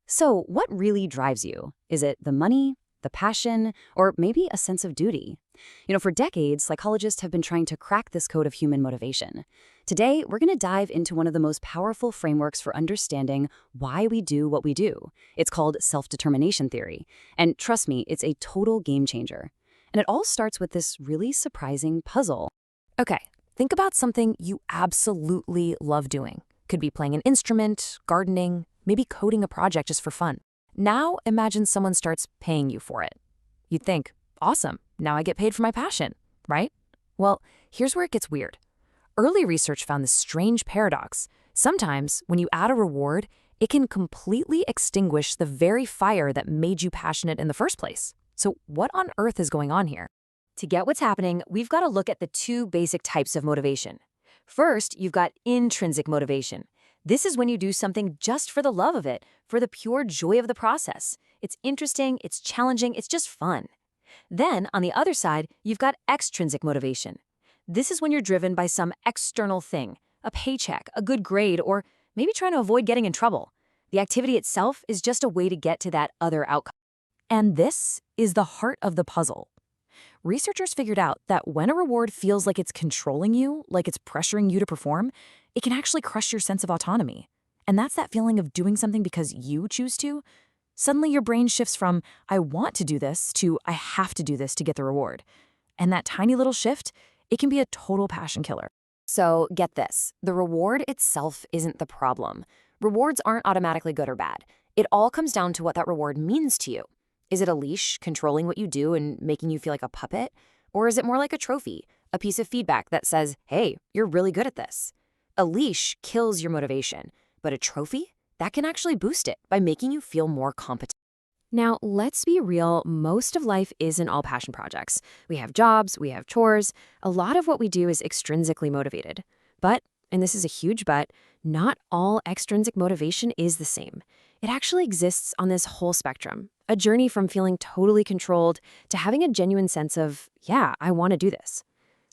So, what really drives you? Is it the money, the passion, or maybe a sense of duty? For decades, psychologists have been trying to crack this code of human motivation. Today, we're going to dive into one of the most powerful frameworks for understanding why we do what we do. It's called self-determination theory. And trust me, it's a total game changer. And it all starts with this really surprising puzzle. Okay, think about something you absolutely love doing. Could be playing an instrument, gardening, maybe coding a project just for fun. Now imagine someone starts paying you for it. You'd think, awesome, now I get paid for my passion, right? Well, here's where it gets weird. Early research found this strange paradox. Sometimes, when you add a reward, it can completely extinguish the very fire that made you passionate in the first place. So what on earth is going on here? To get what's happening, we've got to look at the two basic types of motivation. First, you've got intrinsic motivation. This is when you do something just for the love of it, for the pure joy of the process. It's interesting, it's challenging, it's just fun. Then, on the other side, you've got extrinsic motivation. This is when you're driven by some external thing, a paycheck, a good grade, or maybe trying to avoid getting in trouble. The activity itself is just a way to get to that other outcome. And this is the heart of the puzzle. Researchers figured out that when a reward feels like it's controlling you, like it's pressuring you to perform, it can actually crush your sense of autonomy. And that's that feeling of doing something because you choose to. Suddenly your brain shifts from, I want to do this, to I have to do this to get the reward. And that tiny little shift, it can be a total passion killer. So, get this. The reward itself isn't the problem. Rewards aren't automatically good or bad. It all comes down to what that reward means to you. Is it a leash controlling what you do and making you feel like a puppet? Or is it more like a trophy, a piece of feedback that says, hey, you're really good at this? A leash kills your motivation, but a trophy? That can actually boost it by making you feel more competent. Now, let's be real, most of life isn't all passion projects. We have jobs, we have chores. A lot of what we do is extrinsically motivated. But, and this is a huge but, not all extrinsic motivation is the same. It actually exists on this whole spectrum, a journey from feeling totally controlled to having a genuine sense of, yeah, I want to do this.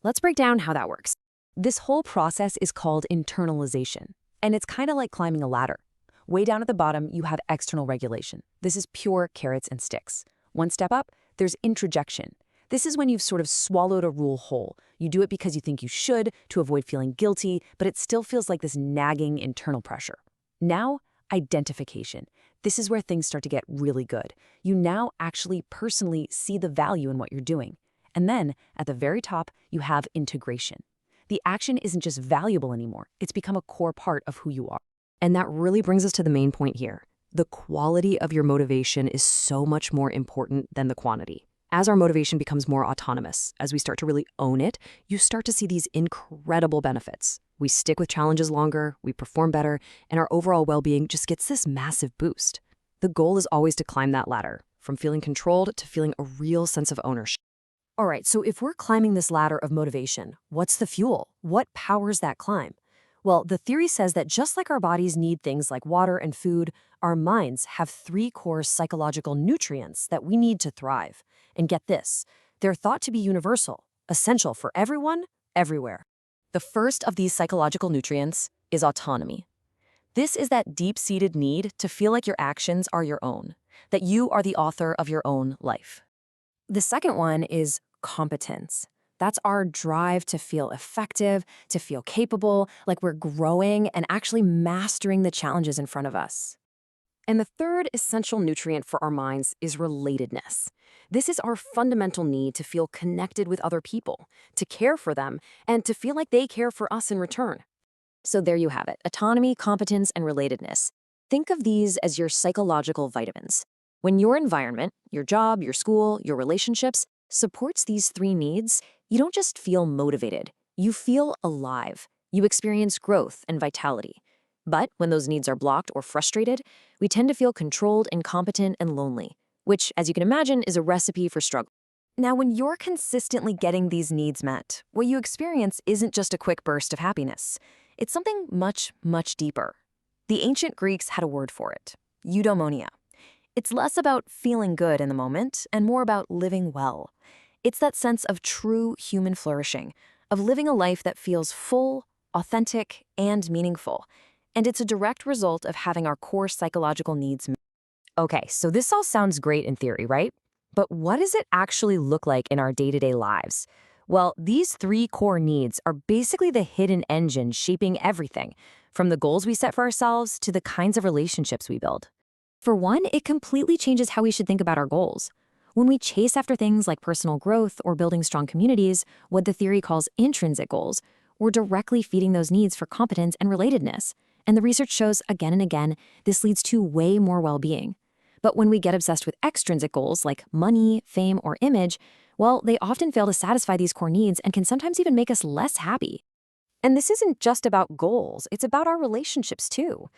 Let's break down how that works. This whole process is called internalization, and it's kind of like climbing a ladder. Way down at the bottom, you have external regulation. This is pure carrots and sticks. One step up, there's introjection. This is when you've sort of swallowed a rule whole. You do it because you think you should, to avoid feeling guilty, but it still feels like this nagging internal pressure. Now, identification. This is where things start to get really good. You now actually personally see the value in what you're doing. And then, at the very top, you have integration. The action isn't just valuable anymore. It's become a core part of who you are. And that really brings us to the main point here. The quality of your motivation is so much more important than the quantity. As our motivation becomes more autonomous, as we start to really own it, you start to see these incredible benefits. We stick with challenges longer, we perform better, and our overall well-being just gets this massive boost. The goal is always to climb that ladder, from feeling controlled to feeling a real sense of ownership. All right, so if we're climbing this ladder of motivation, what's the fuel? What powers that climb? Well, the theory says that just like our bodies need things like water and food, our minds have three core psychological nutrients that we need to thrive. And get this, they're thought to be universal, essential for everyone, everywhere. The first of these psychological nutrients is autonomy. This is that deep-seated need to feel like your actions are your own, that you are the author of your own life. The second one is competence. That's our drive to feel effective, to feel capable, like we're growing and actually mastering the challenges in front of us. And the third essential nutrient for our minds is relatedness. This is our fundamental need to feel connected with other people, to care for them, and to feel like they care for us in return. So there you have it, autonomy, competence, and relatedness. Think of these as your psychological vitamins. When your environment, your job, your school, your relationships, supports these three needs, you don't just feel motivated, you feel alive. You experience growth and vitality. But when those needs are blocked or frustrated, we tend to feel controlled, incompetent, and lonely, which, as you can imagine, is a recipe for struggle. Now, when you're consistently getting these needs met, what you experience isn't just a quick burst of happiness. It's something much, much deeper. The ancient Greeks had a word for it, eudaimonia. It's less about feeling good in the moment and more about living well. It's that sense of true human flourishing, of living a life that feels full, authentic, and meaningful. And it's a direct result of having our core psychological needs met. Okay, so this all sounds great in theory, right? But what does it actually look like in our day-to-day lives? Well, these three core needs are basically the hidden engine shaping everything, from the goals we set for ourselves to the kinds of relationships we build. For one, it completely changes how we should think about our goals. When we chase after things like personal growth or building strong communities, what the theory calls intrinsic goals, we're directly feeding those needs for competence and relatedness. And the research shows again and again this leads to way more well-being. But when we get obsessed with extrinsic goals like money, fame, or image, well, they often fail to satisfy these core needs and can sometimes even make us less happy. And this isn't just about goals, it's about our relationships too.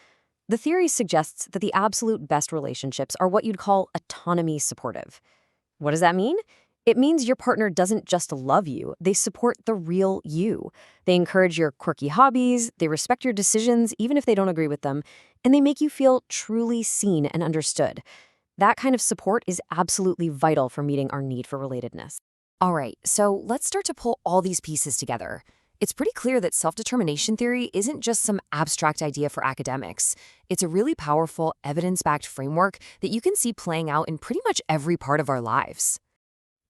The theory suggests that the absolute best relationships are what you'd call autonomy supportive. What does that mean? It means your partner doesn't just love you, they support the real you. They encourage your quirky hobbies, they respect your decisions even if they don't agree with them, and they make you feel truly seen and understood. That kind of support is absolutely vital for meeting our need for relatedness. All right, so let's start to pull all these pieces together. It's pretty clear that self-determination theory isn't just some abstract idea for academics. It's a really powerful, evidence-backed framework that you can see playing out in pretty much every part of our lives.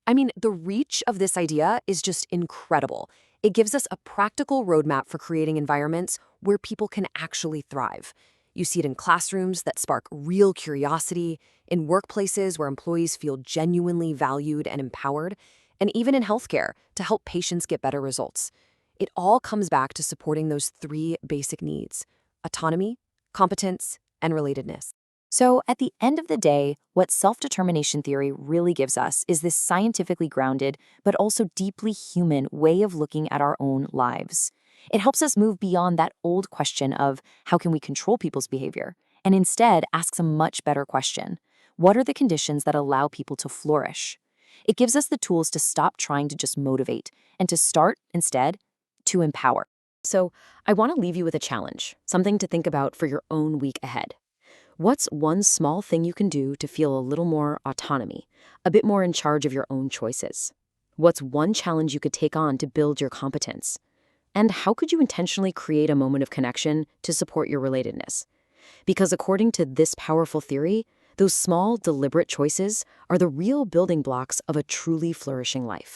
I mean, the reach of this idea is just incredible. It gives us a practical roadmap for creating environments where people can actually thrive. You see it in classrooms that spark real curiosity, in workplaces where employees feel genuinely valued and empowered, and even in healthcare to help patients get better results. It all comes back to supporting those three basic needs: autonomy, competence, and relatedness. So, at the end of the day, what self-determination theory really gives us is this scientifically grounded, but also deeply human way of looking at our own lives. It helps us move beyond that old question of how can we control people's behavior, and instead asks a much better question: what are the conditions that allow people to flourish? It gives us the tools to stop trying to just motivate and to start, instead, to empower. So, I want to leave you with a challenge, something to think about for your own week ahead. What's one small thing you can do to feel a little more autonomy, a bit more in charge of your own choices? What's one challenge you could take on to build your competence? And how could you intentionally create a moment of connection to support your relatedness? Because according to this powerful theory, those small, deliberate choices are the real building blocks of a truly flourishing life.